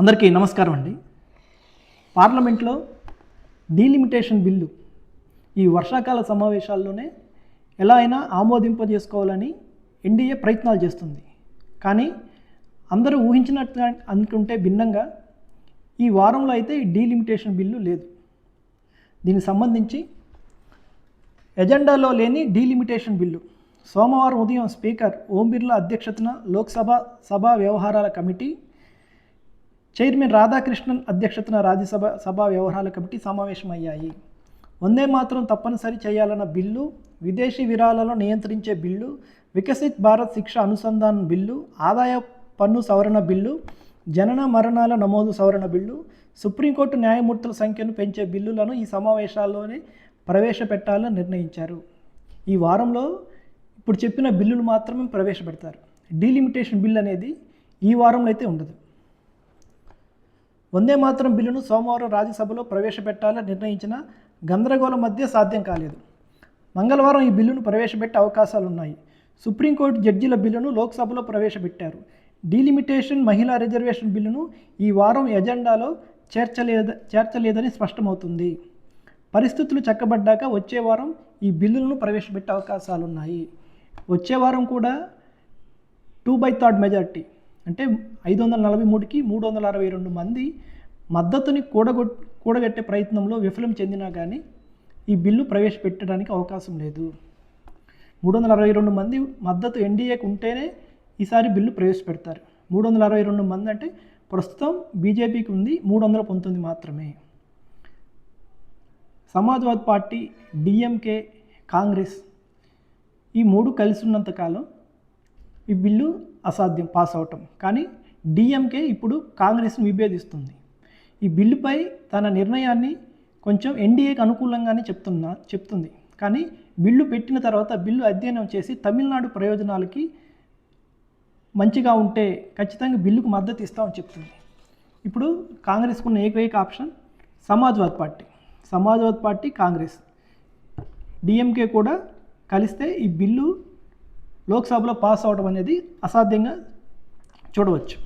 అందరికీ నమస్కారం అండి. పార్లమెంట్లో డీలిమిటేషన్ బిల్లు ఈ వర్షాకాల సమావేశాల్లోనే ఎలా అయినా ఆమోదింపజేసుకోవాలని ఎన్డీఏ ప్రయత్నాలు చేస్తుంది. కానీ అందరూ ఊహించినట్టుగా అనుకుంటే భిన్నంగా ఈ వారంలో అయితే ఈ డీలిమిటేషన్ బిల్లు లేదు. దీనికి సంబంధించి ఎజెండాలో లేని డీలిమిటేషన్ బిల్లు సోమవారం ఉదయం స్పీకర్ ఓం బిర్లా అధ్యక్షతన లోక్సభ సభా వ్యవహారాల కమిటీ చైర్మన్ రాధాకృష్ణన్ అధ్యక్షతన రాజ్యసభ సభా వ్యవహారాల కమిటీ సమావేశమయ్యాయి. వందే మాత్రం తప్పనిసరి చేయాలన్న బిల్లు, విదేశీ విరాళాలను నియంత్రించే బిల్లు, వికసిత్ భారత్ శిక్ష అనుసంధాన్ బిల్లు, ఆదాయ పన్ను సవరణ బిల్లు, జనన మరణాల నమోదు సవరణ బిల్లు, సుప్రీంకోర్టు న్యాయమూర్తుల సంఖ్యను పెంచే బిల్లులను ఈ సమావేశాల్లోనే ప్రవేశపెట్టాలని నిర్ణయించారు. ఈ వారంలో ఇప్పుడు చెప్పిన బిల్లులు మాత్రమే ప్రవేశపెడతారు. డీలిమిటేషన్ బిల్ అనేది ఈ వారంలో అయితే ఉండదు. వందే మాత్రం బిల్లును సోమవారం రాజ్యసభలో ప్రవేశపెట్టాలని నిర్ణయించిన గందరగోళం మధ్య సాధ్యం కాలేదు. మంగళవారం ఈ బిల్లును ప్రవేశపెట్టే అవకాశాలున్నాయి. సుప్రీంకోర్టు జడ్జీల బిల్లును లోక్సభలో ప్రవేశపెట్టారు. డీలిమిటేషన్ మహిళా రిజర్వేషన్ బిల్లును ఈ వారం ఎజెండాలో చేర్చలేదని స్పష్టమవుతుంది. పరిస్థితులు చక్కబడ్డాక వచ్చే వారం ఈ బిల్లులను ప్రవేశపెట్టే అవకాశాలున్నాయి. వచ్చే వారం కూడా 2/3 మెజార్టీ అంటే 543కి 362 మంది మద్దతుని కూడగట్టే ప్రయత్నంలో విఫలం చెందినా కానీ ఈ బిల్లు ప్రవేశపెట్టడానికి అవకాశం లేదు. 362 మంది మద్దతు ఎన్డీఏకి ఉంటేనే ఈసారి బిల్లు ప్రవేశపెడతారు. 362 మంది అంటే ప్రస్తుతం బీజేపీకి ఉంది 319 మాత్రమే. సమాజ్వాద్ పార్టీ, డిఎంకే, కాంగ్రెస్ ఈ మూడు కలిసి ఉన్నంతకాలం ఈ బిల్లు అసాధ్యం పాస్ అవటం. కానీ డిఎంకే ఇప్పుడు కాంగ్రెస్ను విభేదిస్తుంది. ఈ బిల్లుపై తన నిర్ణయాన్ని కొంచెం ఎన్డీఏకి అనుకూలంగానే చెప్తుంది. కానీ బిల్లు పెట్టిన తర్వాత బిల్లు అధ్యయనం చేసి తమిళనాడు ప్రయోజనాలకి మంచిగా ఉంటే ఖచ్చితంగా బిల్లుకు మద్దతు ఇస్తామని చెప్తుంది. ఇప్పుడు కాంగ్రెస్కు ఉన్న ఏకైక option Samajwad party, Congress, DMK కూడా కలిస్తే ఈ బిల్లు లోక్సభలో పాస్ అవడం అనేది అసాధ్యంగా చూడవచ్చు.